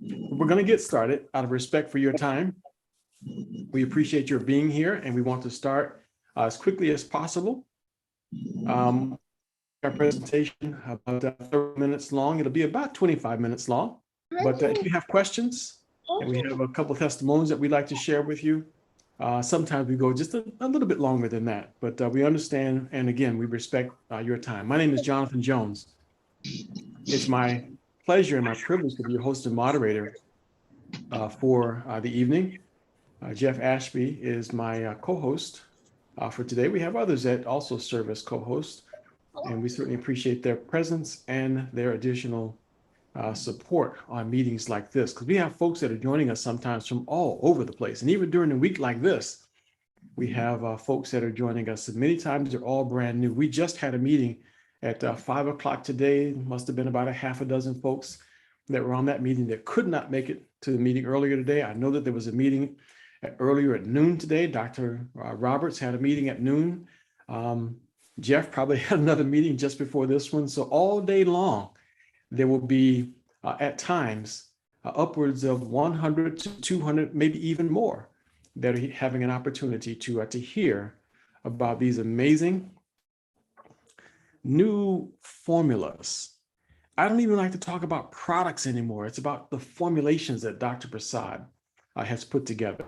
We're going to get started out of respect for your time. We appreciate your being here, and we want to start as quickly as possible. Our presentation about 30 minutes long. It'll be about 25 minutes long. But if you have questions, and we have a couple of testimonies that we'd like to share with you, sometimes we go just a little bit longer than that. But we understand, and again, we respect your time. My name is Jonathan Jones. It's my pleasure and my privilege to be your host and moderator for the evening. Jeff Ashby is my co-host for today. We have others that also serve as co-hosts, and we certainly appreciate their presence and their additional support on meetings like this, because we have folks that are joining us sometimes from all over the place. And even during a week like this, we have folks that are joining us, and many times they're all brand new. We just had a meeting at 5 o'clock today. Must have been about a half a dozen folks that were on that meeting that could not make it to the meeting earlier today. I know that there was a meeting earlier at noon today. Dr. Roberts had a meeting at noon. Jeff probably had another meeting just before this one. So all day long, there will be at times upwards of 100 to 200, maybe even more, that are having an opportunity to hear about these amazing new formulas. I don't even like to talk about products anymore. It's about the formulations that Dr. Prasad has put together.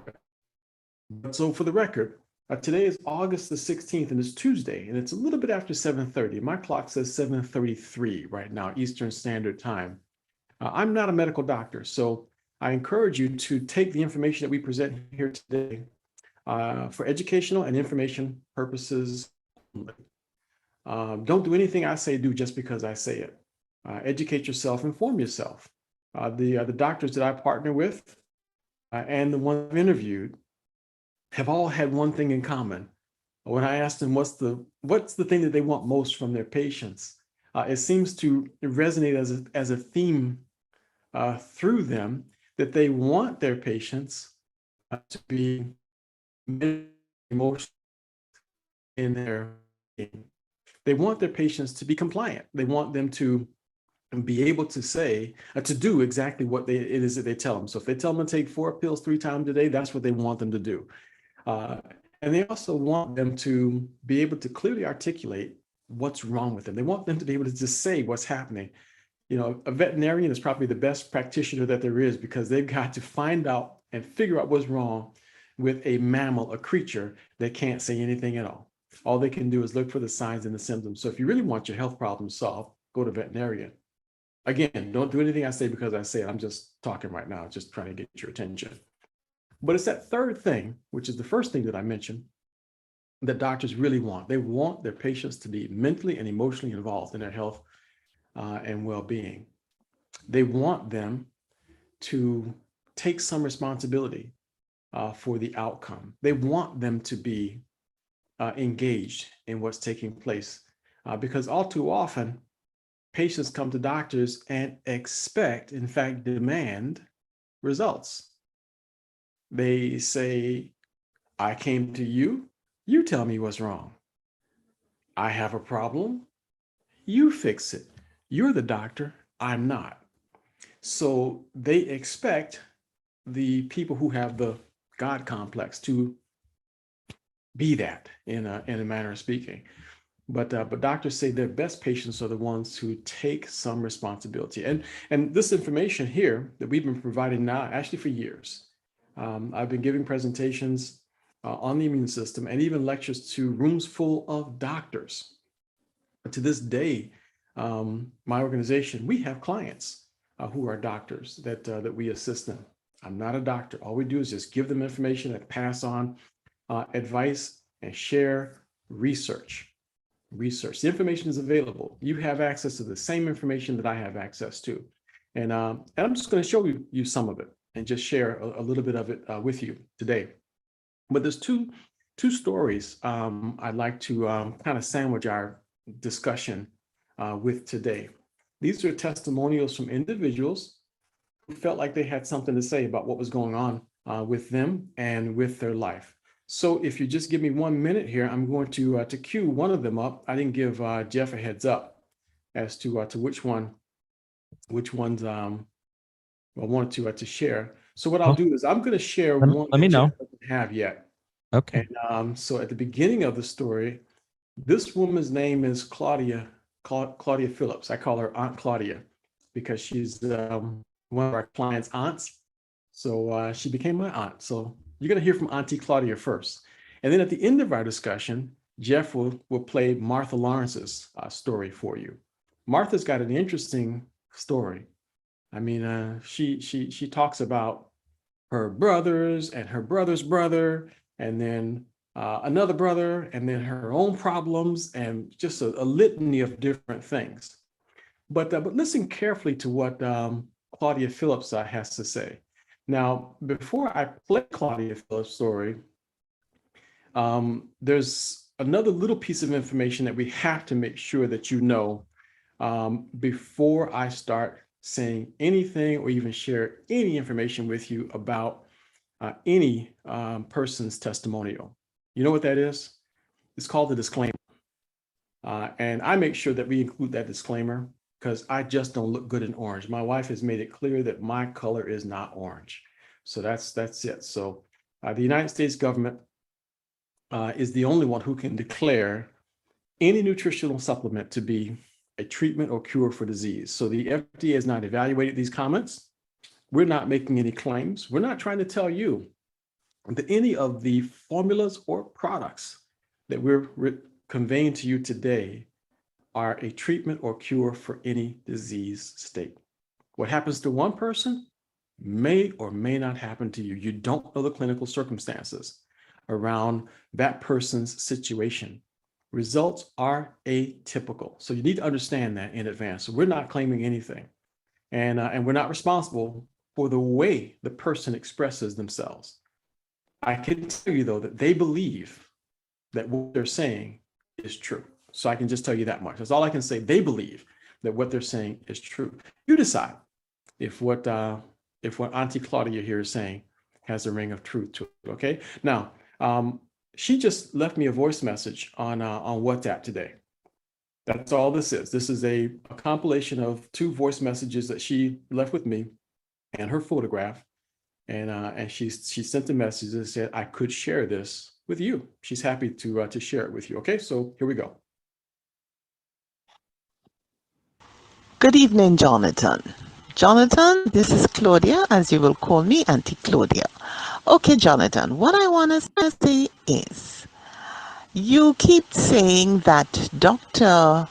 So for the record, today is August the 16th, and it's Tuesday, and it's a little bit after 7:30. My clock says 7:33 right now, Eastern Standard Time. I'm not a medical doctor, so I encourage you to take the information that we present here today for educational and information purposes only. Don't do anything I say do just because I say it. Educate yourself, inform yourself. The doctors that I partner with and the ones I've interviewed have all had one thing in common. When I asked them what's the thing that they want most from their patients, it seems to resonate as a theme through them, that they want their patients to be emotional in their being. They want their patients to be compliant. They want them to be able to say, to do exactly what it is that they tell them. So if they tell them to take 4 pills 3 times a day, that's what they want them to do. And they also want them to be able to clearly articulate what's wrong with them. They want them to be able to just say what's happening. You know, a veterinarian is probably the best practitioner that there is, because they've got to find out and figure out what's wrong with a mammal, a creature that can't say anything at all. All they can do is look for the signs and the symptoms. So if you really want your health problem solved, go to veterinarian. Again, don't do anything I say because I say it. I'm just talking right now, just trying to get your attention. But it's that third thing, which is the first thing that I mentioned, that doctors really want. They want their patients to be mentally and emotionally involved in their health and well-being. They want them to take some responsibility for the outcome. They want them to be engaged in what's taking place, because all too often, patients come to doctors and expect, in fact, demand results. They say, I came to you, you tell me what's wrong. I have a problem, you fix it. You're the doctor, I'm not. So they expect the people who have the God complex to be that in a manner of speaking. But doctors say their best patients are the ones who take some responsibility. And this information here that we've been providing now, actually for years, I've been giving presentations on the immune system and even lectures to rooms full of doctors. But to this day, my organization, we have clients who are doctors that we assist them. I'm not a doctor. All we do is just give them information and pass on advice and share research. The information is available. You have access to the same information that I have access to. And I'm just going to show you some of it and just share a little bit of it with you today. But there's two stories I'd like to kind of sandwich our discussion with today. These are testimonials from individuals who felt like they had something to say about what was going on with them and with their life. So if you just give me 1 minute here, I'm going to cue one of them up. I didn't give Jeff a heads up as to which ones I wanted to share. So what I'll Well, do is I'm going to share let, one let me that Jeff know. doesn't have yet. Okay. And so at the beginning of the story, this woman's name is Claudia Phillips. I call her Aunt Claudia because she's one of our clients' aunts. So she became my aunt. So you're going to hear from Auntie Claudia first. And then at the end of our discussion, Jeff will play Martha Lawrence's story for you. Martha's got an interesting story. I mean, she talks about her brothers and her brother's brother, and then another brother, and then her own problems, and just a litany of different things. But listen carefully to what Claudia Phillips has to say. Now, before I play Claudia Phillips' story, there's another little piece of information that we have to make sure that you know before I start saying anything or even share any information with you about any person's testimonial. You know what that is? It's called the disclaimer. And I make sure that we include that disclaimer because I just don't look good in orange. My wife has made it clear that my color is not orange. So that's it. So the United States government is the only one who can declare any nutritional supplement to be a treatment or cure for disease. So the FDA has not evaluated these comments. We're not making any claims. We're not trying to tell you that any of the formulas or products that we're conveying to you today are a treatment or cure for any disease state. What happens to one person may or may not happen to you. You don't know the clinical circumstances around that person's situation. Results are atypical. So you need to understand that in advance. So we're not claiming anything. And we're not responsible for the way the person expresses themselves. I can tell you, though, that they believe that what they're saying is true. So I can just tell you that much. That's all I can say. They believe that what they're saying is true. You decide if what Auntie Claudia here is saying has a ring of truth to it. Okay. Now, she just left me a voice message on WhatsApp today. That's all this is. This is a compilation of 2 voice messages that she left with me and her photograph. And she sent a message that said I could share this with you. She's happy to share it with you. Okay, so here we go. Good evening, Jonathan. Jonathan, this is Claudia, as you will call me, Auntie Claudia. Okay, Jonathan, what I want to say is you keep saying that Dr.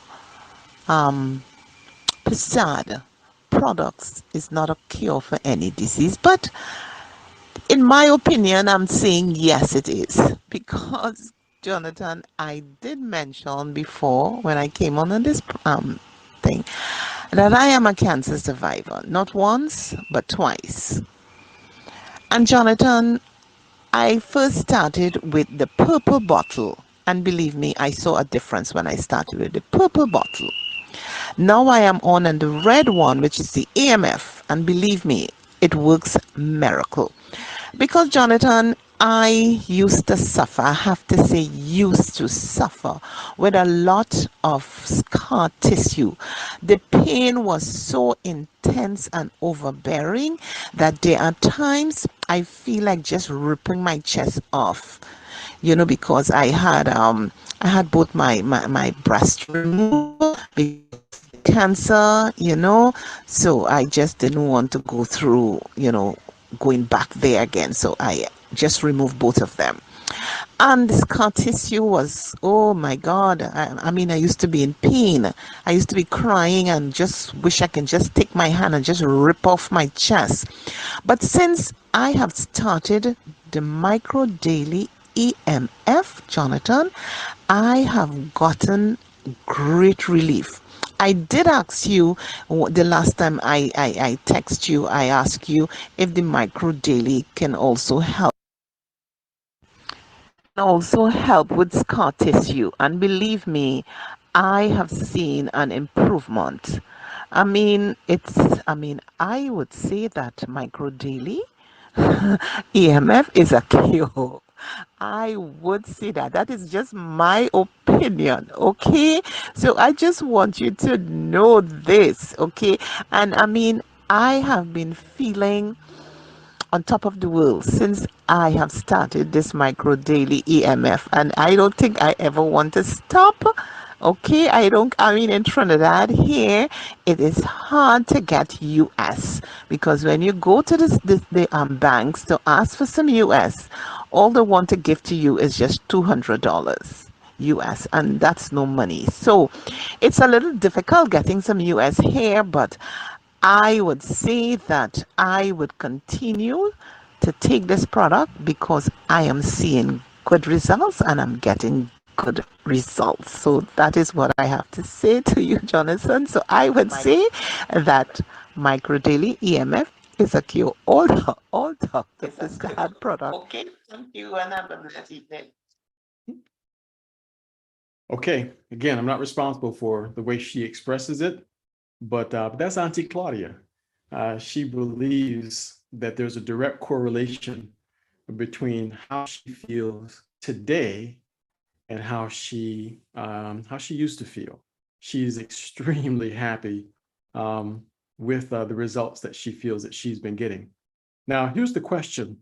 Um, Prasad products is not a cure for any disease, but in my opinion, I'm saying yes, it is. Because, Jonathan, I did mention before when I came on this thing that I am a cancer survivor, not once, but twice. And Jonathan, I first started with the purple bottle. And believe me, I saw a difference when I started with the purple bottle. Now I am on the red one, which is the AMF. And believe me, it works miracle. Because, Jonathan, I used to suffer, I have to say, used to suffer with a lot of scar tissue. The pain was so intense and overbearing that there are times I feel like just ripping my chest off. Because I had both my breast removed because of the cancer, so I just didn't want to go through, going back there again. So I just removed both of them. And the scar tissue was, oh my God. I mean, I used to be in pain. I used to be crying and just wish I can just take my hand and just rip off my chest. But since I have started the micro daily EMF, Jonathan, I have gotten great relief. I did ask you the last time I text you, I asked you if the micro daily can also help with scar tissue. And believe me, I have seen an improvement. I would say that micro daily EMF is a cure. I would say that. That is just my opinion, okay? So I just want you to know this, okay? And I have been feeling on top of the world since I have started this micro daily EMF, and I don't think I ever want to stop. Okay, I mean, in Trinidad here, it is hard to get US because when you go to the banks to ask for some US, all they want to give to you is just $200. US, and that's no money. So it's a little difficult getting some US here, but I would say that I would continue to take this product because I am seeing good results and I'm getting good results. So that is what I have to say to you, Jonathan. So I would say that micro daily EMF is a cure all Dr. Prasad product. Okay, thank you and have a blessed evening. Okay, again, I'm not responsible for the way she expresses it, but that's Auntie Claudia. She believes that there's a direct correlation between how she feels today and how she used to feel. She's extremely happy with the results that she feels that she's been getting. Now, here's the question.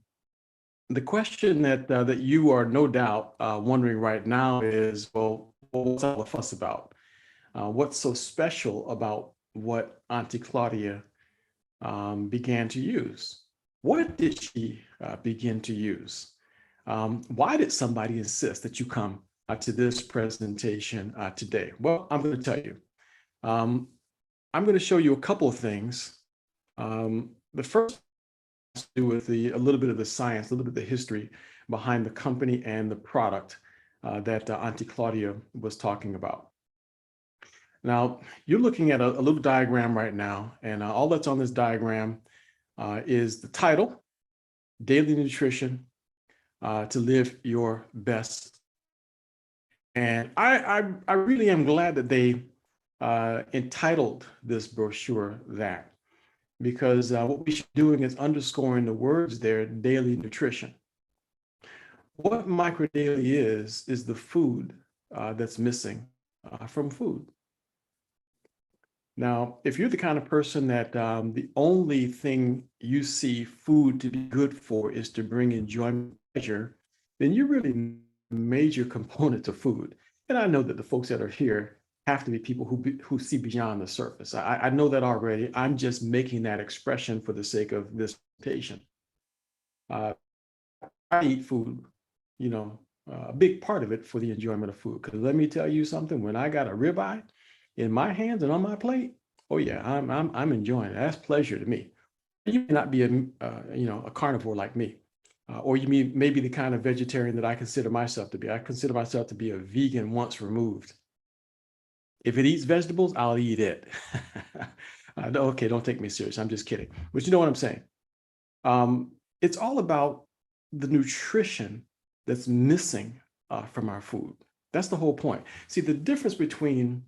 The question that you are no doubt wondering right now is, well, what's all the fuss about? What's so special about what Auntie Claudia began to use? What did she begin to use? Why did somebody insist that you come to this presentation today? Well, I'm going to tell you. I'm going to show you a couple of things. The first has to do with a little bit of the science, a little bit of the history behind the company and the product that Auntie Claudia was talking about. Now, you're looking at a little diagram right now, and all that's on this diagram is the title, Daily Nutrition to Live Your Best. And I really am glad that they entitled this brochure that, because what we should be doing is underscoring the words there, daily nutrition. What micro daily is the food that's missing from food. Now, if you're the kind of person that the only thing you see food to be good for is to bring enjoyment and pleasure, then you're really a major component of food. And I know that the folks that are here have to be people who see beyond the surface. I know that already. I'm just making that expression for the sake of this presentation. I eat food, you know, a big part of it for the enjoyment of food. Because let me tell you something, when I got a ribeye in my hands and on my plate, oh yeah, I'm enjoying it. That's pleasure to me. You may not be a carnivore like me, or you may be the kind of vegetarian that I consider myself to be. I consider myself to be a vegan once removed. If it eats vegetables, I'll eat it. Okay, don't take me serious. I'm just kidding. But you know what I'm saying. It's all about the nutrition that's missing from our food. That's the whole point. See, the difference between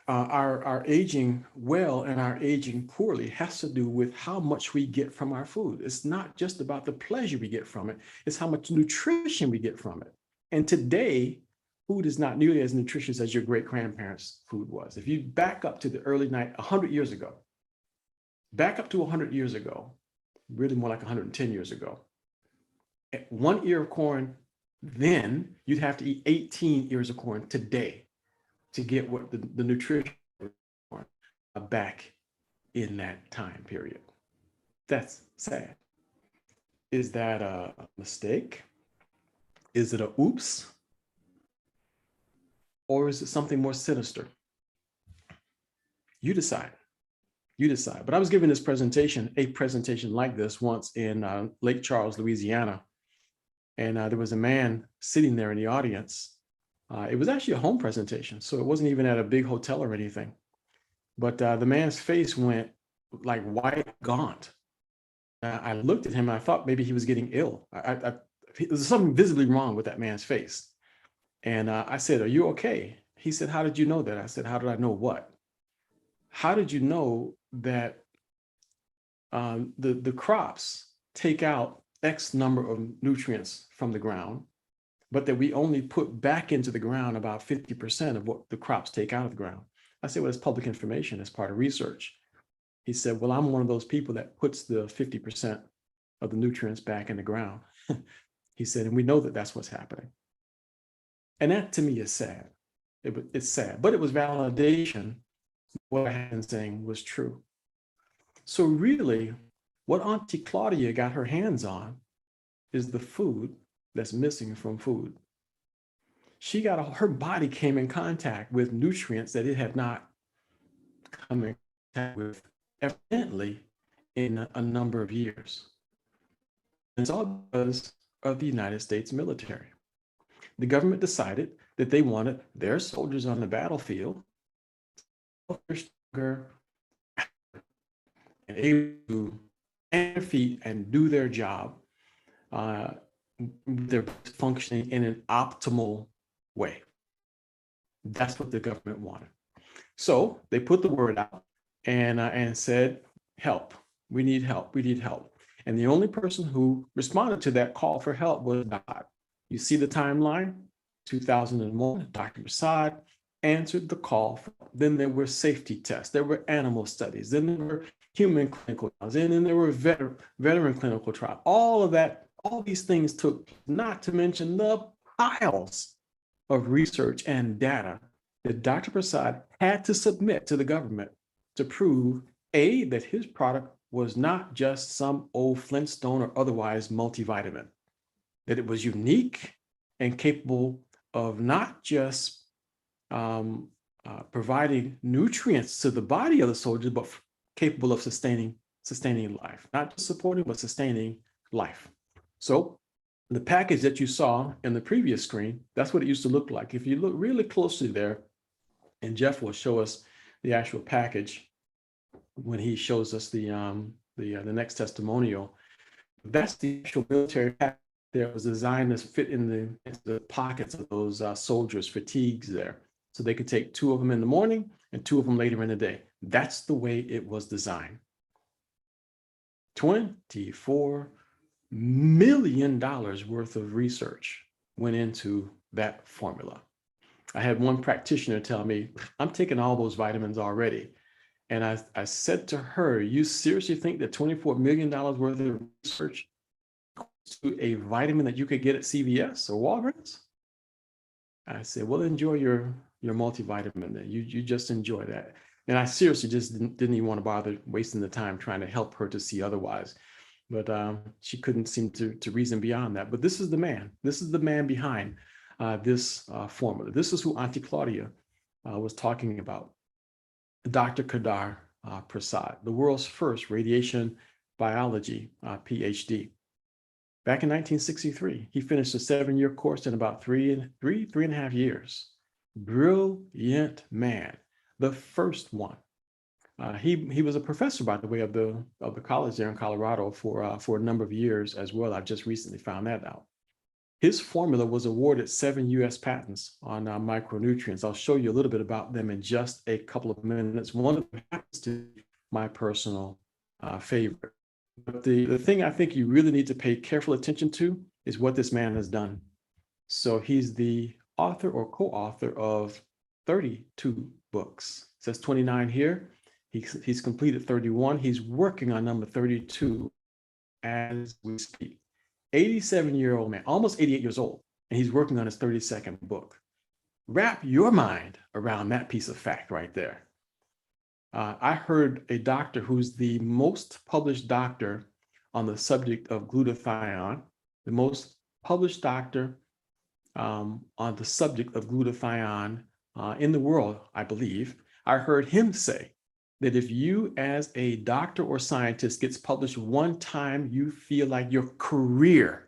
our aging well and our aging poorly has to do with how much we get from our food. It's not just about the pleasure we get from it, it's how much nutrition we get from it. And today, food is not nearly as nutritious as your great-grandparents' food was. If you back up to the early 100 years ago, back up to 100 years ago, really more like 110 years ago, 1 ear of corn, then you'd have to eat 18 ears of corn today to get what the nutrition back in that time period. That's sad. Is that a mistake? Is it a oops? Or is it something more sinister? You decide. You decide. But I was giving this presentation, a presentation like this once in Lake Charles, Louisiana. And there was a man sitting there in the audience. It was actually a home presentation, so it wasn't even at a big hotel or anything. But the man's face went like white, gaunt. I looked at him and I thought maybe he was getting ill. There's something visibly wrong with that man's face. And I said, "Are you okay?" He said, "How did you know that?" I said, "How did I know what? How did you know that the crops take out X number of nutrients from the ground, but that we only put back into the ground about 50% of what the crops take out of the ground?" I said, "Well, it's public information. It's part of research." He said, well, I'm one of those people that puts the 50% of the nutrients back in the ground. He said, and we know that that's what's happening. And that to me is sad. It's sad, but it was validation. What I had been saying was true. So really, what Auntie Claudia got her hands on is the food that's missing from food. Her body came in contact with nutrients that it had not come in contact with evidently in a number of years. And it's all because of the United States military. The government decided that they wanted their soldiers on the battlefield stronger and able to stand their feet and do their job. They're functioning in an optimal way. That's what the government wanted. So they put the word out and said, help, we need help, we need help. And the only person who responded to that call for help was God. You see the timeline, 2001, Dr. Prasad answered the call. Then there were safety tests, there were animal studies, then there were human clinical trials, and then there were veteran clinical trials. All of that, all these things took, not to mention the piles of research and data that Dr. Prasad had to submit to the government to prove, A, that his product was not just some old Flintstone or otherwise multivitamin, that it was unique and capable of not just providing nutrients to the body of the soldiers, but capable of sustaining life, not just supporting, but sustaining life. So the package that you saw in the previous screen, that's what it used to look like. If you look really closely there, and Jeff will show us the actual package when he shows us the next testimonial. That's the actual military package that was designed to fit into the pockets of those soldiers' fatigues there. So they could take 2 of them in the morning and 2 of them later in the day. That's the way it was designed. $24 million worth of research went into that formula. I had one practitioner tell me, I'm taking all those vitamins already. And I said to her, you seriously think that $24 million worth of research to a vitamin that you could get at CVS or Walgreens? I said, well, enjoy your multivitamin. You just enjoy that. And I seriously just didn't even want to bother wasting the time trying to help her to see otherwise. But she couldn't seem to reason beyond that. But this is the man. This is the man behind this formula. This is who Auntie Claudia was talking about. Dr. Prasad, the world's first radiation biology PhD. Back in 1963, he finished a 7-year course in about three and a half years. Brilliant man, the first one. He was a professor, by the way, of the college there in Colorado for a number of years as well. I've just recently found that out. His formula was awarded 7 U.S. patents on micronutrients. I'll show you a little bit about them in just a couple of minutes. One of them happens to be my personal favorite. But the thing I think you really need to pay careful attention to is what this man has done. So he's the author or co-author of 32 books. It says 29 here. He's completed 31. He's working on number 32 as we speak. 87-year-old man, almost 88 years old, and he's working on his 32nd book. Wrap your mind around that piece of fact right there. I heard a doctor who's the most published doctor on the subject of glutathione, the most published doctor on the subject of glutathione in the world, I believe. I heard him say that if you as a doctor or scientist gets published one time, you feel like your career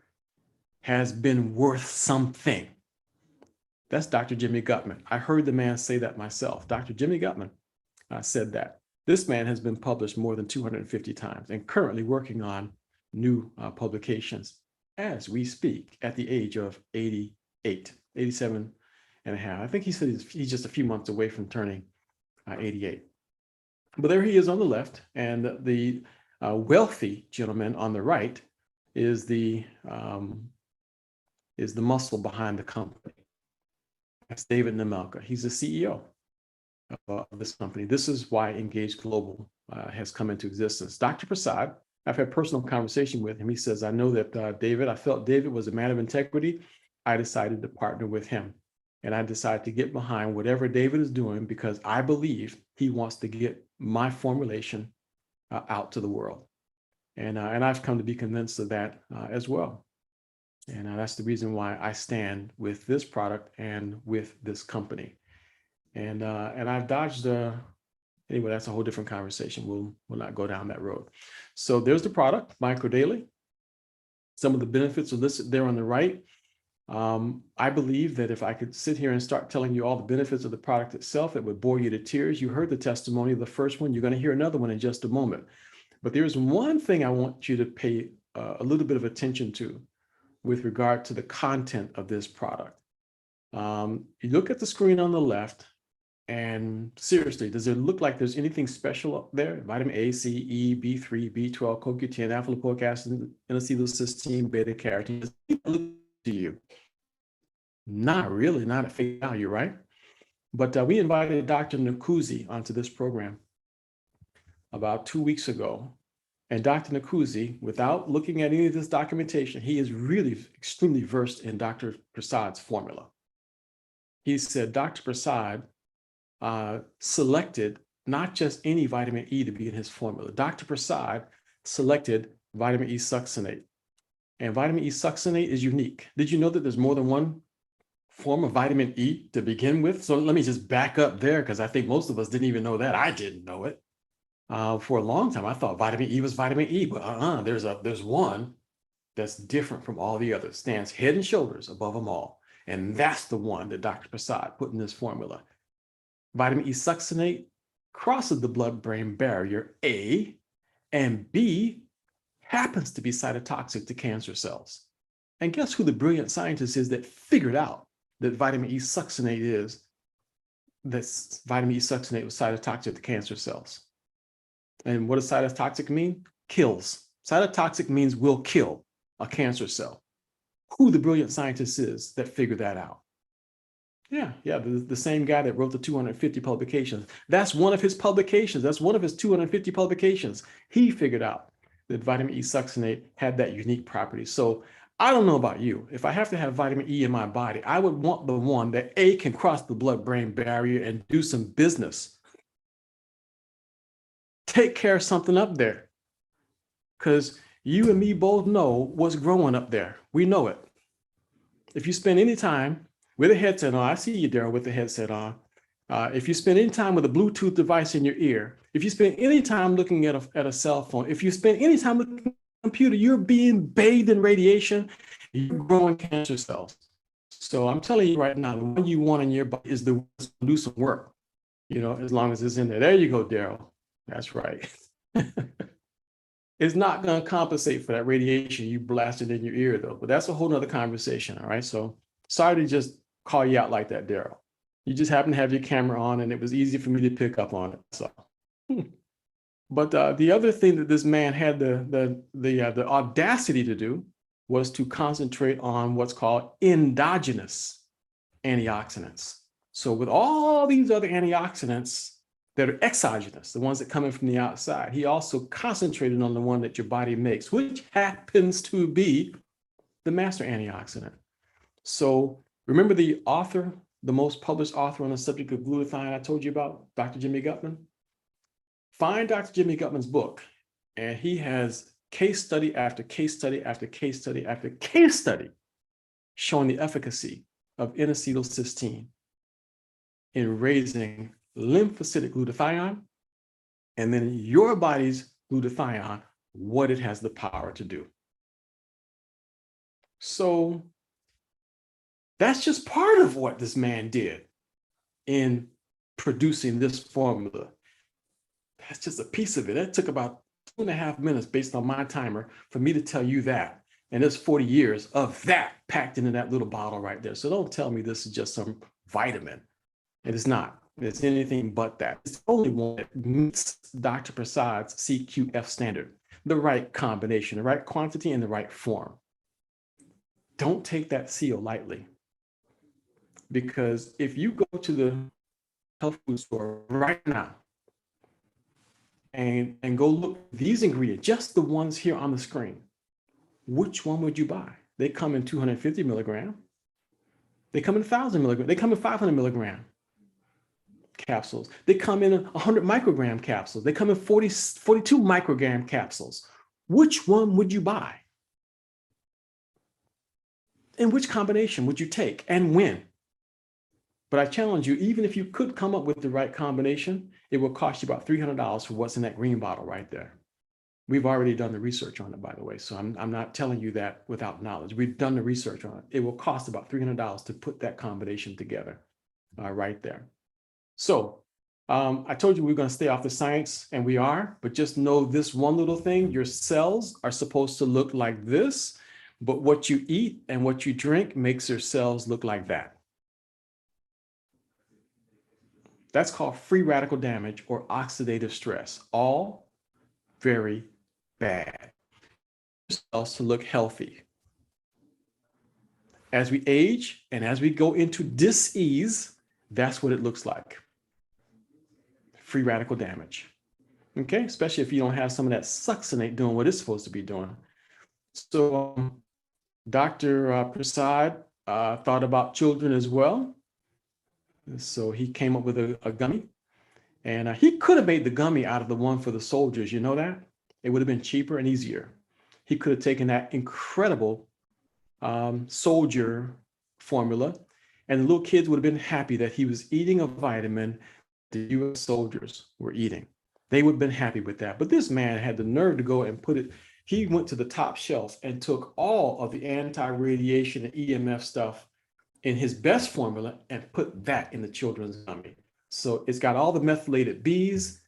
has been worth something. That's Dr. Jimmy Gutman. I heard the man say that myself. Dr. Jimmy Gutman said that. This man has been published more than 250 times and currently working on new publications as we speak at the age of 87 and a half. I think he said he's just a few months away from turning 88. But there he is on the left, and the wealthy gentleman on the right is the muscle behind the company. That's David Nemelka. He's the CEO of this company. This is why Engage Global has come into existence. Dr. Prasad, I've had personal conversation with him. He says, I know that I felt David was a man of integrity. I decided to partner with him. And I decided to get behind whatever David is doing because I believe he wants to get my formulation out to the world. And I've come to be convinced of that as well. And that's the reason why I stand with this product and with this company. And I've dodged anyway, that's a whole different conversation. We'll not go down that road. So there's the product, Micro Daily. Some of the benefits are listed there on the right. I believe that if I could sit here and start telling you all the benefits of the product itself, it would bore you to tears. You heard the testimony of the first one. You're going to hear another one in just a moment. But there's one thing I want you to pay a little bit of attention to with regard to the content of this product. You look at the screen on the left, and seriously, does it look like there's anything special up there? Vitamin A, C, E, B3, B12, CoQ10, alpha lipoic acid, N-acetylcysteine, beta carotene. Does it look to you? Not really, not at face value, right? But we invited Dr. Nkuzi onto this program about 2 weeks ago. And Dr. Nkuzi, without looking at any of this documentation, he is really extremely versed in Dr. Prasad's formula. He said Dr. Prasad selected not just any vitamin E to be in his formula. Dr. Prasad selected vitamin E succinate. And vitamin E succinate is unique. Did you know that there's more than one form of vitamin E to begin with? So let me just back up there because I think most of us didn't even know that. I didn't know it. For a long time, I thought vitamin E was vitamin E, but there's one that's different from all the others, stands head and shoulders above them all. And that's the one that Dr. Prasad put in this formula. Vitamin E succinate crosses the blood-brain barrier, A, and B happens to be cytotoxic to cancer cells. And guess who the brilliant scientist is that figured out that vitamin E succinate was cytotoxic to cancer cells? And what does cytotoxic mean? Kills. Cytotoxic means will kill a cancer cell. Who the brilliant scientist is that figured that out? Yeah, the same guy that wrote the 250 publications. That's one of his publications. That's one of his 250 publications. He figured out that vitamin E succinate had that unique property. So I don't know about you. If I have to have vitamin E in my body, I would want the one that A, can cross the blood-brain barrier and do some business. Take care of something up there. Because you and me both know what's growing up there. We know it. If you spend any time with a headset on, I see you, Daryl, with the headset on. If you spend any time with a Bluetooth device in your ear, if you spend any time looking at a cell phone, if you spend any time looking at a computer, you're being bathed in radiation, you're growing cancer cells. So I'm telling you right now, the one you want in your body is the one to do some work, as long as it's in there. There you go, Daryl. That's right. It's not going to compensate for that radiation you blasted in your ear, though. But that's a whole nother conversation, all right? So sorry to just call you out like that, Daryl. You just happen to have your camera on, and it was easy for me to pick up on it. So, but the other thing that this man had the audacity to do was to concentrate on what's called endogenous antioxidants. So with all these other antioxidants that are exogenous, the ones that come in from the outside, he also concentrated on the one that your body makes, which happens to be the master antioxidant. So remember the author, the most published author on the subject of glutathione I told you about, Dr. Jimmy Gutman? Find Dr. Jimmy Gutman's book, and he has case study after case study after case study after case study showing the efficacy of N-acetylcysteine in raising lymphocytic glutathione, and then your body's glutathione, what it has the power to do. So that's just part of what this man did in producing this formula. That's just a piece of it. It took about 2.5 minutes based on my timer for me to tell you that. And there's 40 years of that packed into that little bottle right there. So don't tell me this is just some vitamin. It is not. It's anything but that. It's the only one that meets Dr. Prasad's CQF standard, the right combination, the right quantity, and the right form. Don't take that seal lightly. Because if you go to the health food store right now and go look at these ingredients, just the ones here on the screen, which one would you buy? They come in 250 milligram. They come in 1,000 milligram. They come in 500 milligram capsules. They come in 100 microgram capsules. They come in 42 microgram capsules. Which one would you buy? And which combination would you take and when? But I challenge you, even if you could come up with the right combination, it will cost you about $300 for what's in that green bottle right there. We've already done the research on it, by the way. So I'm not telling you that without knowledge. We've done the research on it. It will cost about $300 to put that combination together right there. So I told you we we're going to stay off the science, and we are, but just know this one little thing: your cells are supposed to look like this, but what you eat and what you drink makes your cells look like that. That's called free radical damage or oxidative stress. All very bad. Cells to look healthy. As we age and as we go into dis-ease, that's what it looks like. Free radical damage. Okay, especially if you don't have some of that succinate doing what it's supposed to be doing. So Dr. Prasad thought about children as well. So he came up with a gummy, and he could have made the gummy out of the one for the soldiers. You know that? It would have been cheaper and easier. He could have taken that incredible soldier formula, and the little kids would have been happy that he was eating a vitamin the U.S. soldiers were eating. They would have been happy with that. But this man had the nerve to go and put it, he went to the top shelf and took all of the anti-radiation and EMF stuff in his best formula and put that in the children's gummy. So it's got all the methylated Bs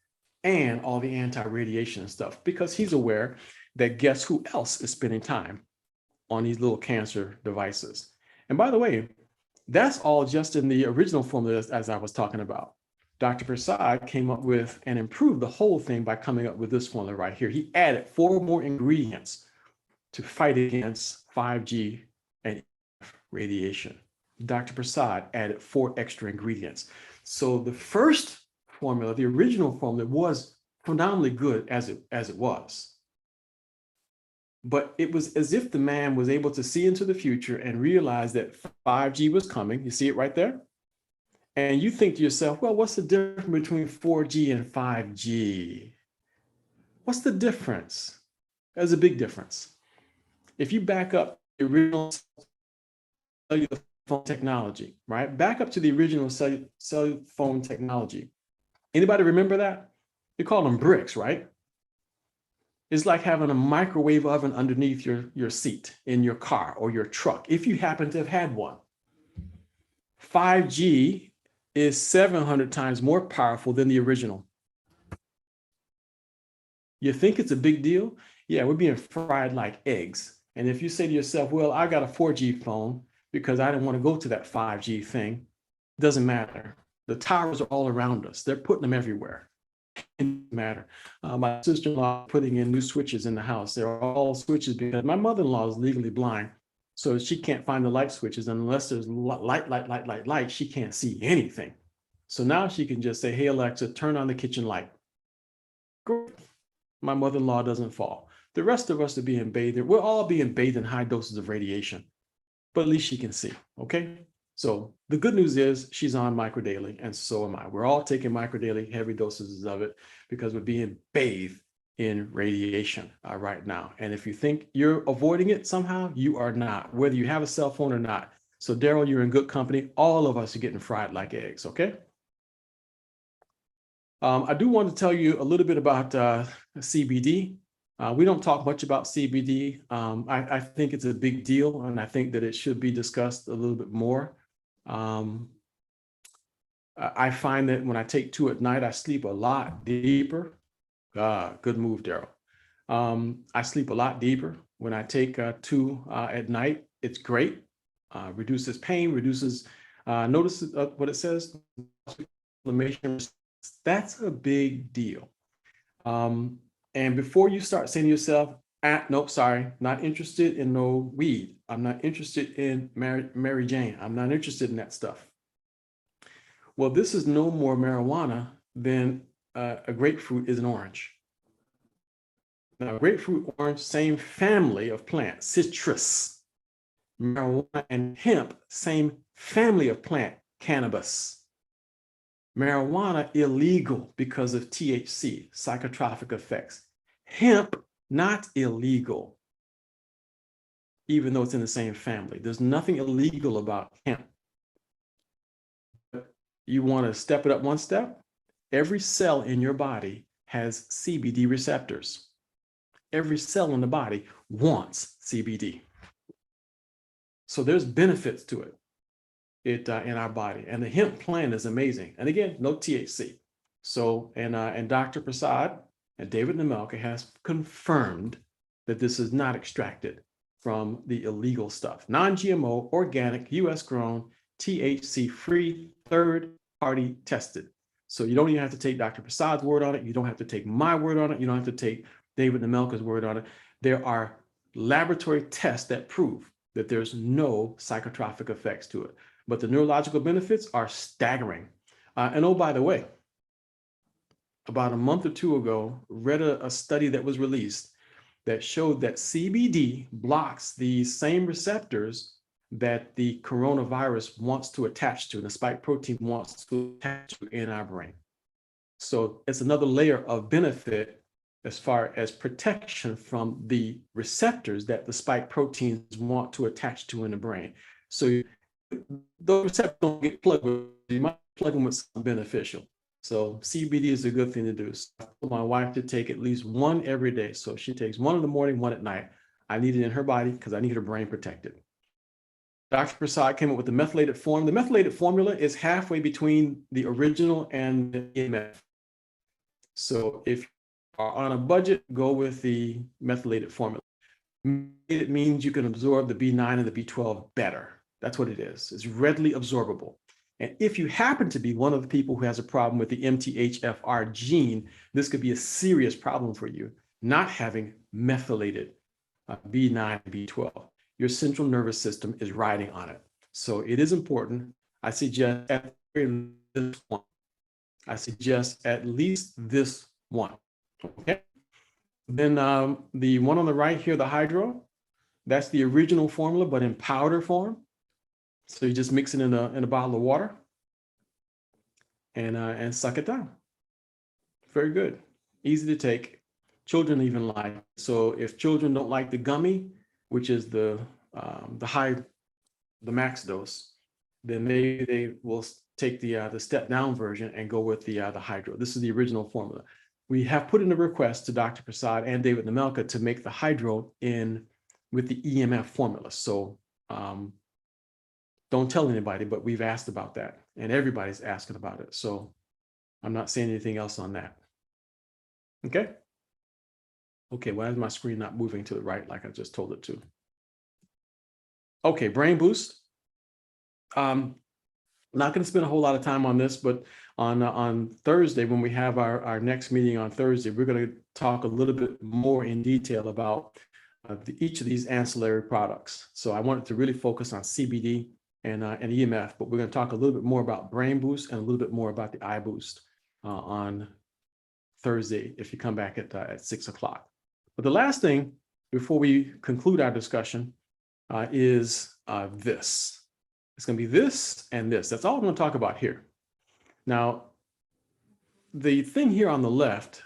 and all the anti-radiation stuff, because he's aware that guess who else is spending time on these little cancer devices. And by the way, that's all just in the original formula as I was talking about. Dr. Prasad came up with and improved the whole thing by coming up with this formula right here. He added 4 more ingredients to fight against 5G and radiation. Dr. Prasad added 4 extra ingredients. So the first formula, the original formula, was phenomenally good as it was. But it was as if the man was able to see into the future and realize that 5G was coming. You see it right there? And you think to yourself, well, what's the difference between 4G and 5G? What's the difference? There's a big difference. If you back up the original cellular phone technology, right? Back up to the original cellular phone technology. Anybody remember that? They call them bricks, right? It's like having a microwave oven underneath your seat in your car or your truck, if you happen to have had one. 5G is 700 times more powerful than the original. You think it's a big deal? Yeah, we're being fried like eggs. And if you say to yourself, well, I got a 4G phone because I didn't want to go to that 5G thing, it doesn't matter. The towers are all around us. They're putting them everywhere. It doesn't matter. My sister-in-law putting in new switches in the house. They're all switches because my mother-in-law is legally blind. So she can't find the light switches, and unless there's light, she can't see anything. So now she can just say, hey, Alexa, turn on the kitchen light. Great. My mother-in-law doesn't fall. The rest of us are being bathed. We're all being bathed in high doses of radiation, but at least she can see, okay? So the good news is she's on microdaily, and so am I. We're all taking microdaily, heavy doses of it, because we're being bathed in radiation right now. And if you think you're avoiding it somehow, you are not, whether you have a cell phone or not. So Daryl, you're in good company. All of us are getting fried like eggs, okay? I do want to tell you a little bit about CBD. We don't talk much about CBD. I think it's a big deal, and I think that it should be discussed a little bit more. I find that when I take 2 at night, I sleep a lot deeper. Good move, Daryl. I sleep a lot deeper when I take 2 at night. It's great. Reduces pain, reduces, notice what it says, inflammation. That's a big deal. And before you start saying to yourself, nope, sorry, not interested in no weed. I'm not interested in Mary Jane. I'm not interested in that stuff. Well, this is no more marijuana than a grapefruit is an orange. Now, grapefruit, orange, same family of plants, citrus. Marijuana and hemp, same family of plant, cannabis. Marijuana, illegal because of THC, psychotropic effects. Hemp, not illegal, even though it's in the same family. There's nothing illegal about hemp. You want to step it up one step? Every cell in your body has CBD receptors. Every cell in the body wants CBD. So there's benefits to it, in our body. And the hemp plant is amazing. And again, no THC. So, and Dr. Prasad and David Nemelka has confirmed that this is not extracted from the illegal stuff. Non-GMO, organic, US grown, THC-free, third-party tested. So you don't even have to take Dr. Prasad's word on it. You don't have to take my word on it. You don't have to take David Nemelka's word on it. There are laboratory tests that prove that there's no psychotropic effects to it. But the neurological benefits are staggering. And oh, by the way, about a month or two ago, read a study that was released that showed that CBD blocks these same receptors that the coronavirus wants to attach to, and the spike protein wants to attach to in our brain. So it's another layer of benefit as far as protection from the receptors that the spike proteins want to attach to in the brain. So those receptors don't get plugged with, you might plug them with something beneficial. So CBD is a good thing to do. So I told my wife to take at least one every day. So she takes one in the morning, one at night. I need it in her body because I need her brain protected. Dr. Prasad came up with the methylated form. The methylated formula is halfway between the original and the EMF. So if you are on a budget, go with the methylated formula. It means you can absorb the B9 and the B12 better. That's what it is. It's readily absorbable. And if you happen to be one of the people who has a problem with the MTHFR gene, this could be a serious problem for you, not having methylated B9 and B12. Your central nervous system is riding on it. So it is important. I suggest at this one. I suggest at least this one. Okay. Then the one on the right here, the hydro, that's the original formula, but in powder form. So you just mix it in a bottle of water and suck it down. Very good. Easy to take. Children even like. So if children don't like the gummy, which is the max dose, then they will take the step down version and go with the hydro. This is the original formula. We have put in a request to Dr. Prasad and David Nemelka to make the hydro in with the EMF formula. So don't tell anybody, but we've asked about that and everybody's asking about it. So I'm not saying anything else on that. Okay. Okay, why is my screen not moving to the right like I just told it to? Okay, brain boost. Not going to spend a whole lot of time on this, but on Thursday, when we have our next meeting on Thursday, we're going to talk a little bit more in detail about each of these ancillary products. So I wanted to really focus on CBD and EMF, but we're going to talk a little bit more about brain boost and a little bit more about the eye boost on Thursday if you come back at 6 o'clock. But the last thing before we conclude our discussion is this. It's going to be this and this. That's all I'm going to talk about here. Now, the thing here on the left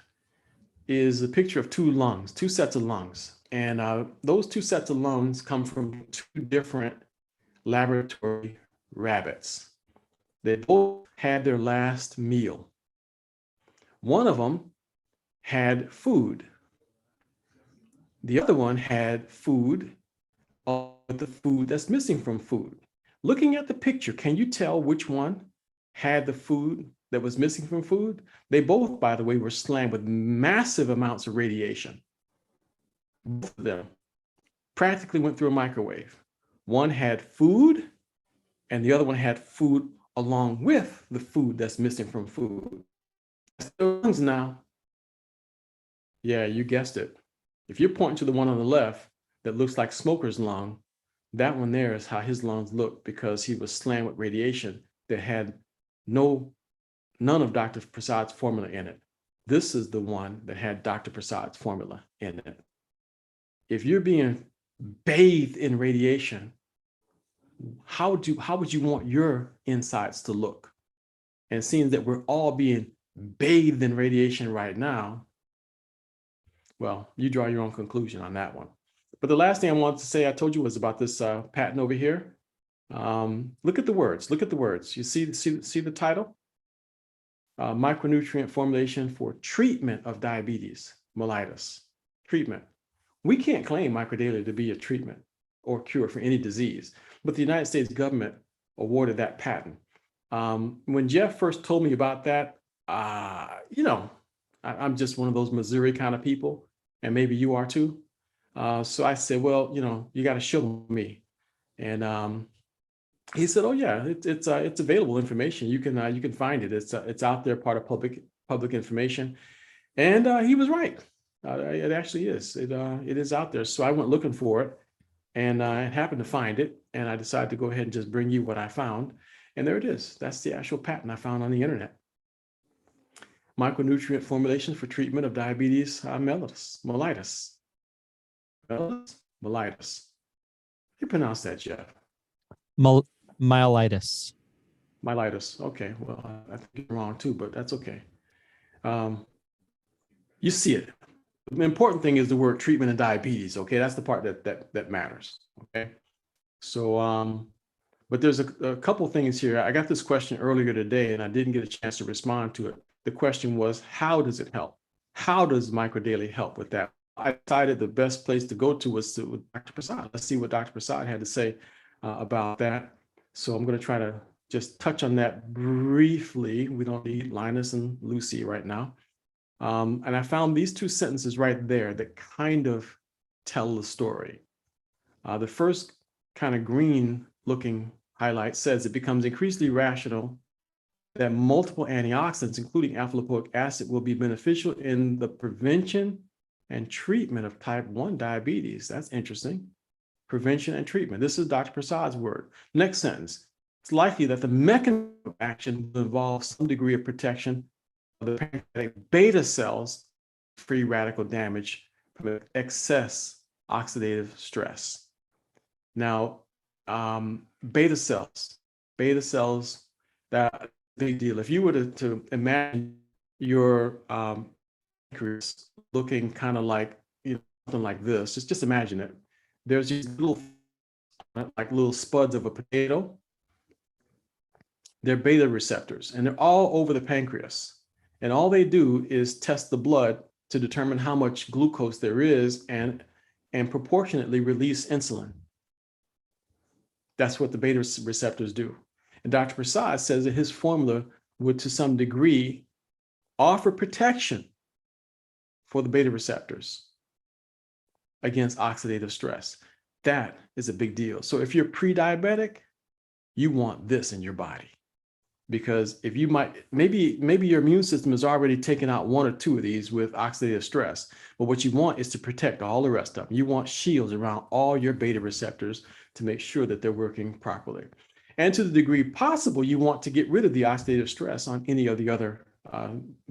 is a picture of two lungs, two sets of lungs. And those two sets of lungs come from two different laboratory rabbits. They both had their last meal. One of them had food. The other one had food, with the food that's missing from food. Looking at the picture, can you tell which one had the food that was missing from food? They both, by the way, were slammed with massive amounts of radiation. Both of them practically went through a microwave. One had food and the other one had food along with the food that's missing from food. Lungs now. Yeah, you guessed it. If you're pointing to the one on the left that looks like smoker's lung, that one there is how his lungs look because he was slammed with radiation that had none of Dr. Prasad's formula in it. This is the one that had Dr. Prasad's formula in it. If you're being bathed in radiation, how would you want your insides to look? And seeing that we're all being bathed in radiation right now, well, you draw your own conclusion on that one. But the last thing I wanted to say, I told you, was about this patent over here. Look at the words. Look at the words. You see the title? Micronutrient formulation for treatment of diabetes mellitus. Treatment. We can't claim microdaily to be a treatment or cure for any disease, but the United States government awarded that patent. When Jeff first told me about that, I'm just one of those Missouri kind of people, and maybe you are too. So I said, well, you got to show me. And he said, oh yeah, it's available information. You can find it. It's out there, part of public information. And he was right. It actually is. It is out there. So I went looking for it, and I happened to find it, and I decided to go ahead and just bring you what I found. And there it is. That's the actual patent I found on the internet. Micronutrient formulation for treatment of diabetes mellitus. Mellitus. How do you pronounce that, Jeff? Myelitis. Myelitis. Okay. Well, I think you're wrong too, but that's okay. You see it. The important thing is the word treatment of diabetes. Okay, that's the part that matters. Okay. So, but there's a couple things here. I got this question earlier today, and I didn't get a chance to respond to it. The question was, how does it help? How does microdaily help with that? I decided the best place to go to was to Dr. Prasad. Let's see what Dr. Prasad had to say about that. So I'm going to try to just touch on that briefly. We don't need Linus and Lucy right now. And I found these two sentences right there that kind of tell the story. The first kind of green looking highlight says it becomes increasingly rational that multiple antioxidants, including alpha-lipoic acid, will be beneficial in the prevention and treatment of type 1 diabetes. That's interesting. Prevention and treatment. This is Dr. Prasad's word. Next sentence. It's likely that the mechanism of action will involve some degree of protection of the pancreatic beta cells, free radical damage from excess oxidative stress. Now, beta cells, that big deal. If you were to imagine your pancreas looking kind of like, something like this, just imagine it. There's these little spuds of a potato. They're beta receptors, and they're all over the pancreas. And all they do is test the blood to determine how much glucose there is and proportionately release insulin. That's what the beta receptors do. And Dr. Prasad says that his formula would, to some degree, offer protection for the beta receptors against oxidative stress. That is a big deal. So if you're pre-diabetic, you want this in your body, because if you maybe your immune system has already taken out one or two of these with oxidative stress, but what you want is to protect all the rest of them. You want shields around all your beta receptors to make sure that they're working properly. And to the degree possible, you want to get rid of the oxidative stress on any of the other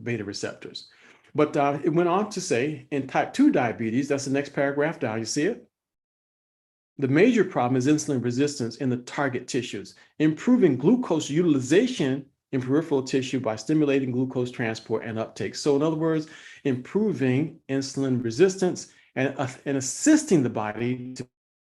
beta receptors. But it went on to say, in type 2 diabetes, that's the next paragraph down, you see it? The major problem is insulin resistance in the target tissues. Improving glucose utilization in peripheral tissue by stimulating glucose transport and uptake. So in other words, improving insulin resistance and assisting the body to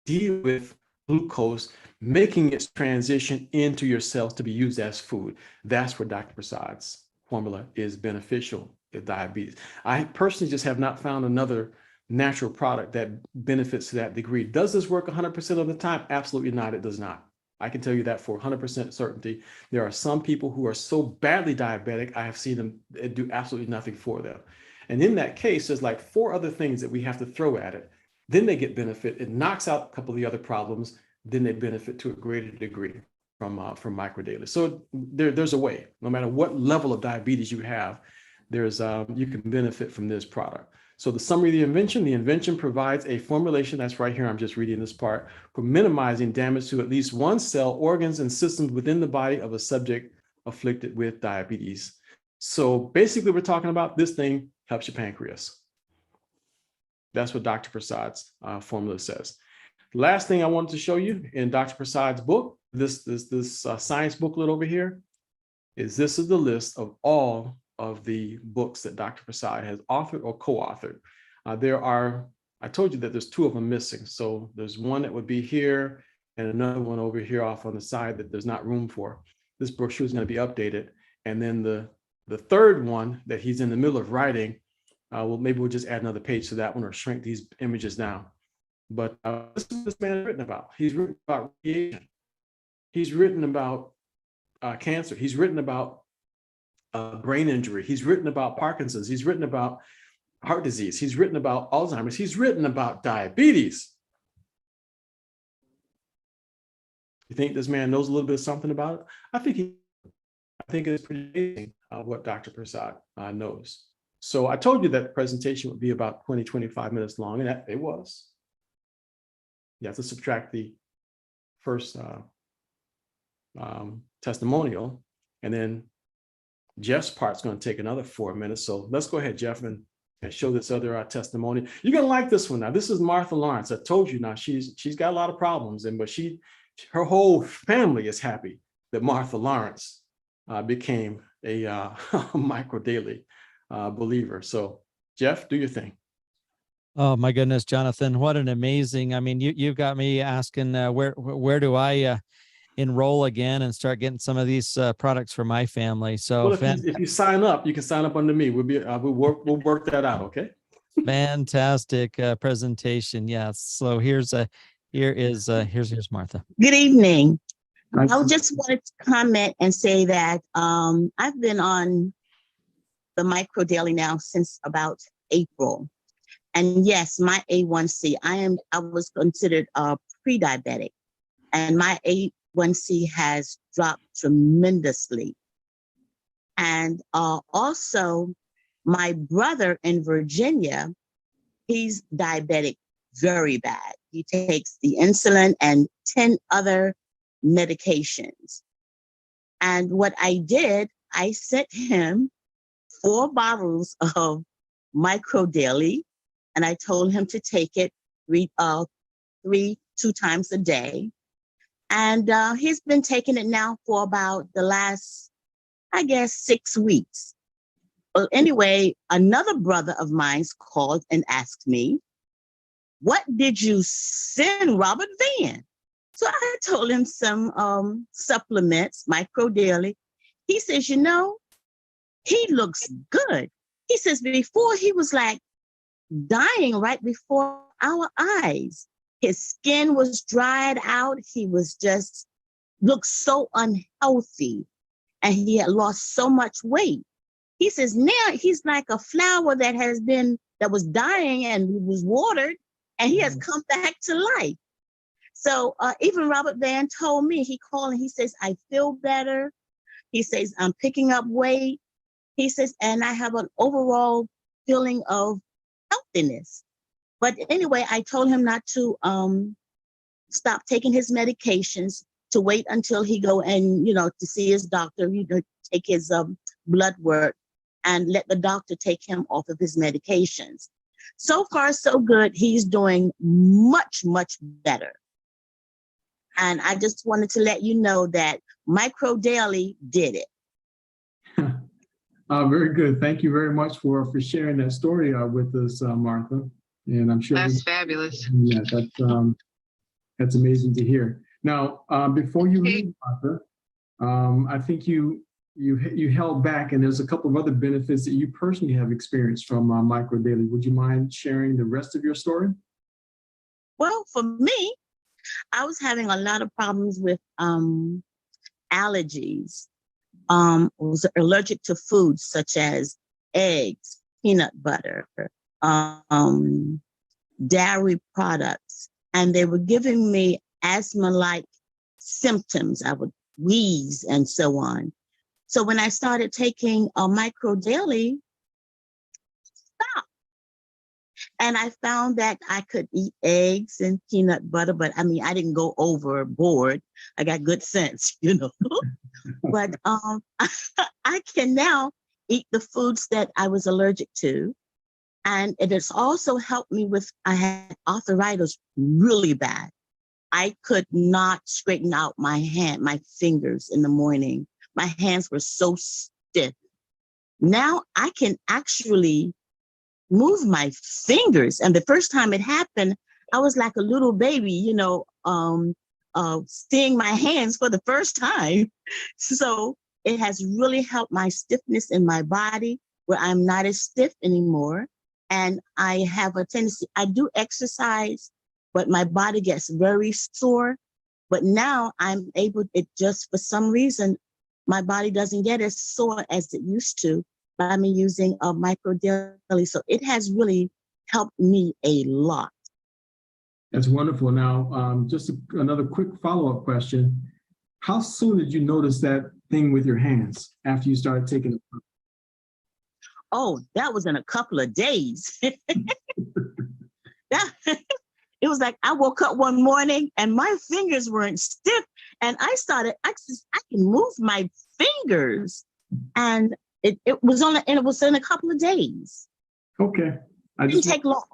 deal with glucose, making its transition into your cells to be used as food. That's where Dr. Prasad's formula is beneficial with diabetes. I personally just have not found another natural product that benefits to that degree. Does this work 100% of the time? Absolutely not. It does not. I can tell you that for 100% certainty. There are some people who are so badly diabetic, I have seen them do absolutely nothing for them. And in that case, there's like 4 other things that we have to throw at it. Then they get benefit. It knocks out a couple of the other problems. Then they benefit to a greater degree from microdaily. So there's a way. No matter what level of diabetes you have, there's you can benefit from this product. So the summary of the invention provides a formulation, that's right here, I'm just reading this part, for minimizing damage to at least one cell, organs, and systems within the body of a subject afflicted with diabetes So basically, we're talking about this thing helps your pancreas. That's what Dr. Prasad's formula says. Last thing I wanted to show you in Dr. Prasad's book, this science booklet over here, this is the list of all of the books that Dr. Prasad has authored or co-authored. I told you that there's 2 of them missing. So there's one that would be here and another one over here off on the side that there's not room for. This brochure is going to be updated. And then the third one that he's in the middle of writing, maybe we'll just add another page to that one or shrink these images down. But this is what this man has written about. He's written about radiation. He's written about cancer. He's written about brain injury. He's written about Parkinson's. He's written about heart disease. He's written about Alzheimer's. He's written about diabetes. You think this man knows a little bit of something about it? I think it's pretty amazing what Dr. Prasad knows. So I told you that the presentation would be about 20, 25 minutes long, and it was. You have to subtract the first testimonial, and then Jeff's part's going to take another 4 minutes. So let's go ahead, Jeff, and show this other testimony. You're going to like this one. Now, this is Martha Lawrence. I told you now she's got a lot of problems, but her whole family is happy that Martha Lawrence became a micro daily believer. So Jeff, do your thing. Oh my goodness, Jonathan, what an amazing, I mean, you've got me asking where do I enroll again and start getting some of these products for my family. So well, if you sign up, you can sign up under me. We'll work that out. Okay. Fantastic presentation. Yes. So here's Martha. Good evening. I just wanted to comment and say that I've been on the micro daily now since about April. And yes, my A1C, I was considered pre-diabetic, and my A1C has dropped tremendously. And also my brother in Virginia, he's diabetic very bad. He takes the insulin and 10 other medications. And what I did, I sent him 4 bottles of micro daily, and I told him to take it 2 times a day. And he's been taking it now for about the last, I guess, 6 weeks. Well, anyway, another brother of mine called and asked me, what did you send Robert Van? So I told him some supplements, micro daily. He says, he looks good. He says, before he was like dying right before our eyes. His skin was dried out. He was just looked so unhealthy, and he had lost so much weight. He says now he's like a flower that was dying and was watered, and he has come back to life. So even Robert Van told me, he called and he says, I feel better. He says, I'm picking up weight. He says, and I have an overall feeling of healthiness. But anyway, I told him not to stop taking his medications, to wait until he go and, to see his doctor, take his blood work and let the doctor take him off of his medications. So far, so good. He's doing much, much better. And I just wanted to let you know that Micro Daily did it. Very good. Thank you very much for sharing that story with us, Martha. And I'm sure that's fabulous. Yeah, that's amazing to hear. Now, before you leave, Martha, I think you held back, and there's a couple of other benefits that you personally have experienced from Micro Daily. Would you mind sharing the rest of your story? Well, for me, I was having a lot of problems with allergies. Was allergic to foods such as eggs, peanut butter, dairy products, and they were giving me asthma-like symptoms. I would wheeze and so on. So when I started taking a Micro Daily, stop. And I found that I could eat eggs and peanut butter, but I mean, I didn't go overboard. I got good sense, But I can now eat the foods that I was allergic to. And it has also helped me with, I had arthritis really bad. I could not straighten out my fingers in the morning. My hands were so stiff. Now I can actually move my fingers. And the first time it happened, I was like a little baby, seeing my hands for the first time. So it has really helped my stiffness in my body, where I'm not as stiff anymore. And I have a tendency, I do exercise, but my body gets very sore. But now I'm able, it just, for some reason, my body doesn't get as sore as it used to. But I'm using a micro daily. So it has really helped me a lot. That's wonderful. Now, just another quick follow-up question. How soon did you notice that thing with your hands after you started taking it? Oh, that was in a couple of days. It was like I woke up one morning and my fingers weren't stiff, and I can move my fingers, and it was in a couple of days. Okay. It didn't take long.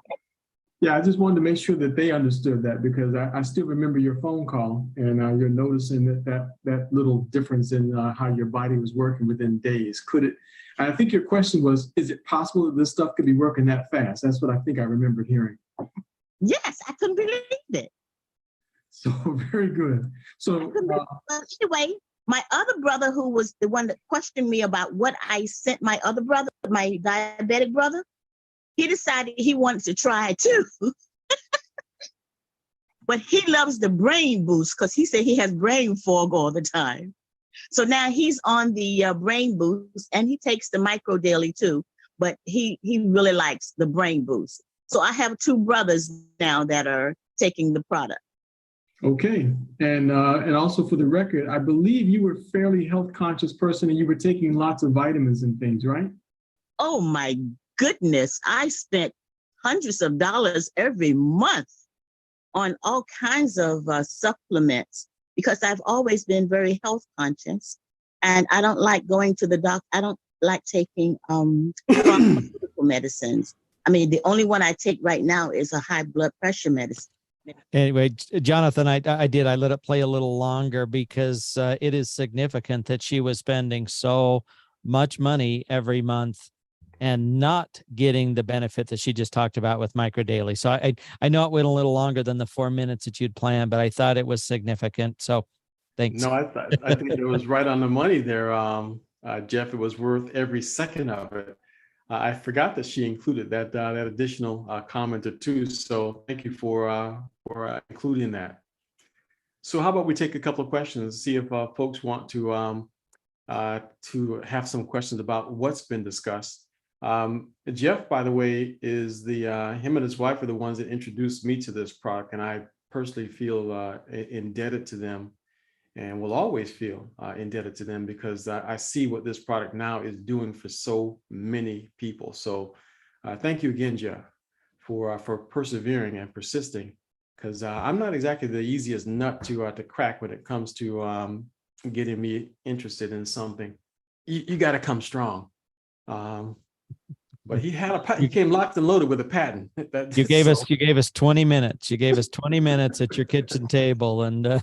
Yeah, I just wanted to make sure that they understood that, because I still remember your phone call, and you're noticing that little difference in how your body was working within days. I think your question was, is it possible that this stuff could be working that fast? That's what I think I remembered hearing. Yes, I couldn't believe it. So very good. So anyway, my other brother, who was the one that questioned me about what I sent my other brother, my diabetic brother, he decided he wanted to try it too. But he loves the brain boost because he said he has brain fog all the time. So now he's on the brain boost, and he takes the micro daily too, but he really likes the brain boost. So I have two brothers now that are taking the product. okay, and also for the record, I believe you were a fairly health conscious person, and you were taking lots of vitamins and things, right? Oh my goodness, I spent hundreds of dollars every month on all kinds of supplements, because I've always been very health conscious, and I don't like going to the doctor. I don't like taking pharmaceutical medicines. I mean, the only one I take right now is a high blood pressure medicine. Anyway, Jonathan, I let it play a little longer because it is significant that she was spending so much money every month and not getting the benefit that she just talked about with micro daily. So I know it went a little longer than the 4 minutes that you'd planned, but I thought it was significant. So thanks. No, I think it was right on the money there, Jeff. It was worth every second of it. I forgot that she included that additional comment or two. So thank you for including that. So how about we take a couple of questions, see if folks want to have some questions about what's been discussed. Jeff, by the way, is him and his wife are the ones that introduced me to this product, and I personally feel indebted to them, and will always feel indebted to them, because I see what this product now is doing for so many people. So thank you again, Jeff, for persevering and persisting, because I'm not exactly the easiest nut to crack when it comes to getting me interested in something. You got to come strong. But he came locked and loaded with a patent. You gave us 20 minutes. You gave us 20 minutes at your kitchen table, and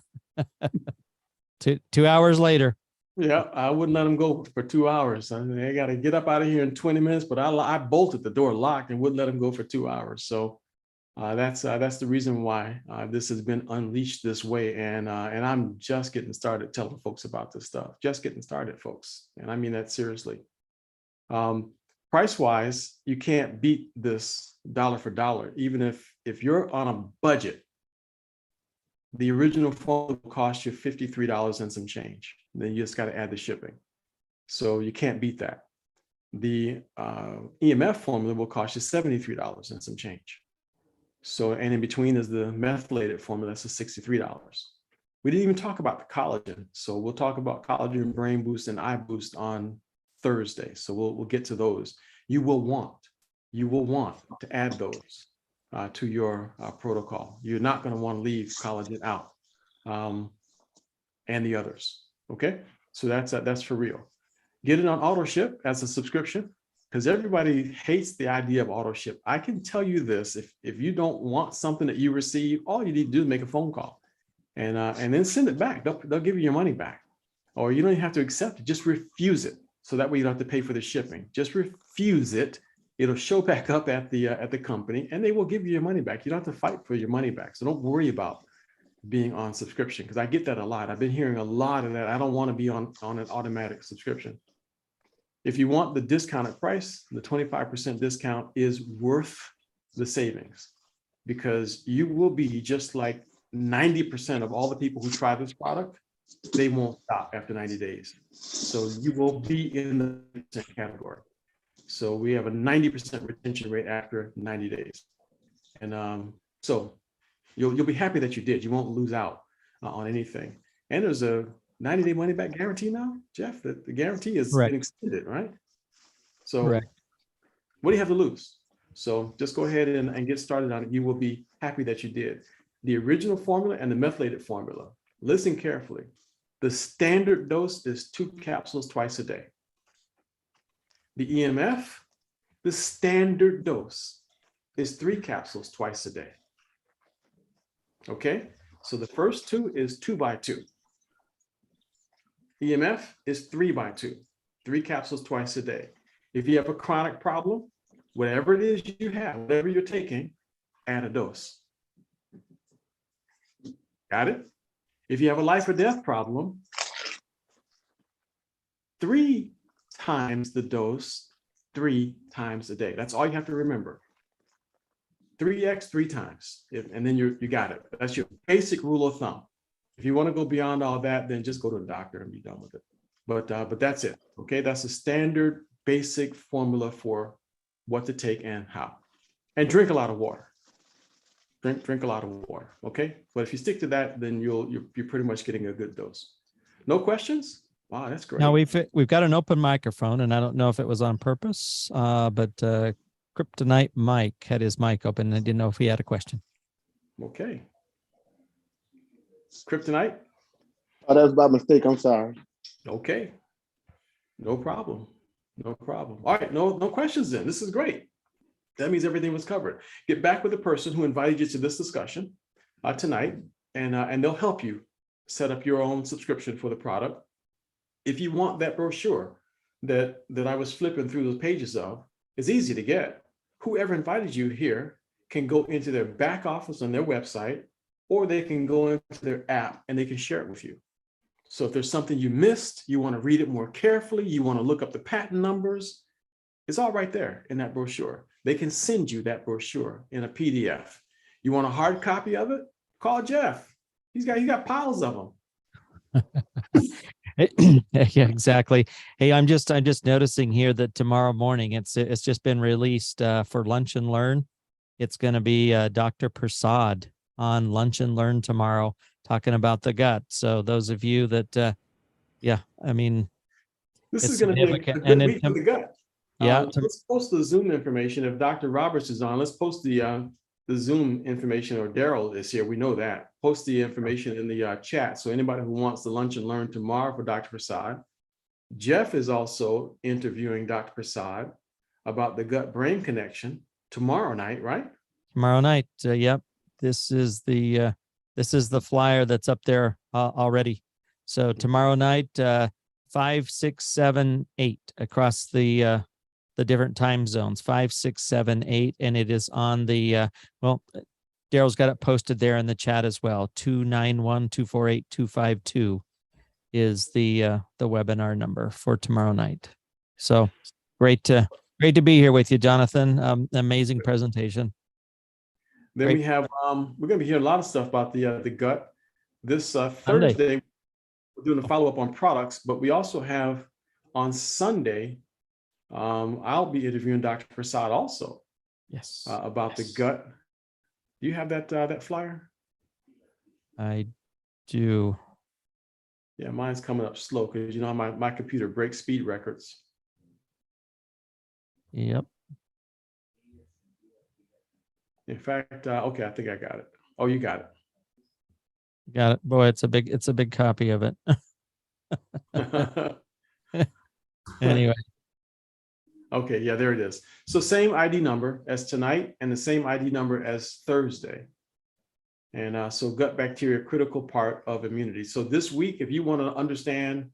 2 hours later. Yeah, I wouldn't let him go for 2 hours. I got to get up out of here in 20 minutes, but I bolted the door locked and wouldn't let him go for 2 hours. So that's the reason why this has been unleashed this way. And I'm just getting started telling folks about this stuff. Just getting started, folks. And I mean that seriously. Price wise, you can't beat this dollar for dollar. Even if you're on a budget, the original formula will cost you $53 and some change. Then you just got to add the shipping. So you can't beat that. The EMF formula will cost you $73 and some change. So, and in between is the methylated formula, that's $63. We didn't even talk about the collagen. So we'll talk about collagen, brain boost, and eye boost on Thursday. So we'll get to those. You will want to add those to your protocol. You're not going to want to leave collagen out, and the others. Okay, so that's for real. Get it on auto ship as a subscription, because everybody hates the idea of auto ship. I can tell you this: if you don't want something that you receive, all you need to do is make a phone call, and then send it back. They'll give you your money back, or you don't even have to accept it. Just refuse it, so that way you don't have to pay for the shipping. Just refuse it. It'll show back up at the company, and they will give you your money back. You don't have to fight for your money back. So don't worry about being on subscription, because I get that a lot. I've been hearing a lot of that. I don't want to be on an automatic subscription. If you want the discounted price, the 25% discount is worth the savings, because you will be just like 90% of all the people who try this product. They won't stop after 90 days. So you will be in the category. So we have a 90% retention rate after 90 days. And so you'll be happy that you did. You won't lose out on anything. And there's a 90-day money back guarantee now, Jeff. The guarantee is been extended, right? So what do you have to lose? So just go ahead and get started on it. You will be happy that you did. The original formula and the methylated formula. Listen carefully. The standard dose is 2 capsules twice a day. The EMF, the standard dose is 3 capsules twice a day. Okay, so the first 2 is 2 by 2. EMF is 3 by 2, 3 capsules twice a day. If you have a chronic problem, whatever it is you have, whatever you're taking, add a dose. Got it? If you have a life or death problem, 3 times the dose, 3 times a day. That's all you have to remember. 3x 3 times, and then you got it. That's your basic rule of thumb. If you want to go beyond all that, then just go to a doctor and be done with it. But that's it. Okay, that's a standard basic formula for what to take and how. And drink a lot of water. Drink a lot of water. Okay, but if you stick to that, then you're pretty much getting a good dose. No questions? Wow, that's great. Now we've got an open microphone, and I don't know if it was on purpose, but Kryptonite Mike had his mic open, and I didn't know if he had a question. Okay. Kryptonite? Oh, that was by mistake. I'm sorry. Okay. No problem. No problem. All right. No questions then. This is great. That means everything was covered. Get back with the person who invited you to this discussion tonight, and they'll help you set up your own subscription for the product. If you want that brochure that I was flipping through those pages of, it's easy to get. Whoever invited you here can go into their back office on their website, or they can go into their app and they can share it with you. So if there's something you missed, you want to read it more carefully, you want to look up the patent numbers, it's all right there in that brochure. They can send you that brochure in a PDF. You want a hard copy of it? Call Jeff. He got piles of them. Yeah, exactly. Hey, I'm just noticing here that tomorrow morning it's just been released for Lunch and Learn. It's going to be Dr. Prasad on Lunch and Learn tomorrow, talking about the gut. So those of you that, yeah, I mean, this is going to be a good week for the gut. Yeah. Let's post the Zoom information. If Dr. Roberts is on, let's post the Zoom information, or Daryl is here. We know that. Post the information in the chat. So anybody who wants to Lunch and Learn tomorrow for Dr. Prasad. Jeff is also interviewing Dr. Prasad about the gut-brain connection tomorrow night, right? Tomorrow night. Yep. This is the flyer that's up there already. So tomorrow night, 5, 6, 7, 8 across the different time zones, 5, 6, 7, 8, and it is on the Daryl's got it posted there in the chat as well. 291-248-252 is the webinar number for tomorrow night. So great to be here with you, Jonathan. Amazing presentation. Then we have we're going to be hearing a lot of stuff about the gut this Thursday. We're doing a follow-up on products, but we also have on Sunday. I'll be interviewing Dr. Prasad also. Yes. About the gut. Do you have that flyer? I do. Yeah, mine's coming up slow because you know my computer breaks speed records. Yep. In fact, okay, I think I got it. Oh, you got it. Got it. Boy, it's a big copy of it. Anyway, Okay, yeah, there it is. So same ID number as tonight and the same ID number as Thursday. And so gut bacteria, critical part of immunity. So this week, if you want to understand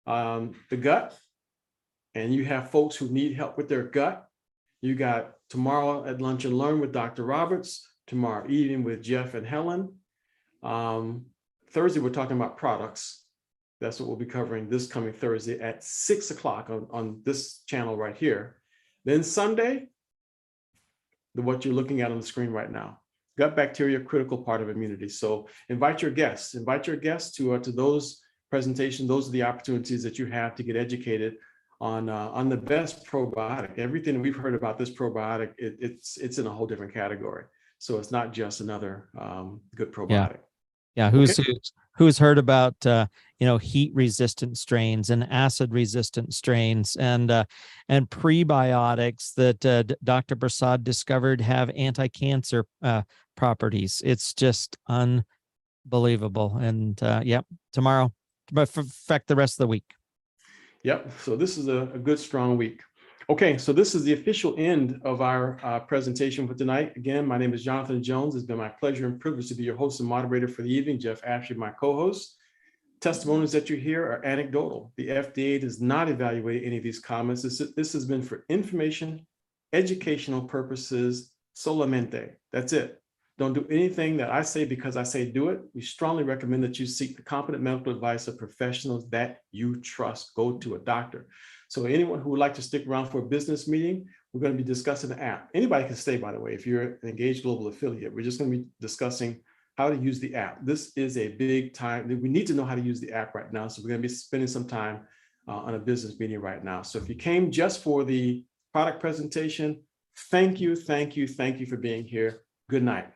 the gut and you have folks who need help with their gut, you got tomorrow at Lunch and Learn with Dr. Roberts, tomorrow evening with Jeff and Helen. Thursday, we're talking about products. That's what we'll be covering this coming Thursday at 6 o'clock on this channel right here. Then Sunday, what you're looking at on the screen right now, gut bacteria, critical part of immunity. So invite your guests to those presentations. Those are the opportunities that you have to get educated on the best probiotic. Everything we've heard about this probiotic, it's in a whole different category. So it's not just another good probiotic. yeah. Who's heard about heat resistant strains and acid resistant strains and prebiotics that Dr. Prasad discovered have anti-cancer properties. It's just unbelievable. And tomorrow, affect the rest of the week. Yep. So this is a good, strong week. Okay, so this is the official end of our presentation for tonight. Again, my name is Jonathan Jones. It's been my pleasure and privilege to be your host and moderator for the evening. Jeff Ashley, my co-host. Testimonies that you hear are anecdotal. The FDA does not evaluate any of these comments. This has been for information, educational purposes solamente. That's it. Don't do anything that I say because I say do it. We strongly recommend that you seek the competent medical advice of professionals that you trust. Go to a doctor. So anyone who would like to stick around for a business meeting, we're going to be discussing the app. Anybody can stay, by the way, if you're an Engaged Global affiliate. We're just going to be discussing how to use the app. This is a big time. We need to know how to use the app right now. So we're going to be spending some time on a business meeting right now. So if you came just for the product presentation, thank you for being here. Good night.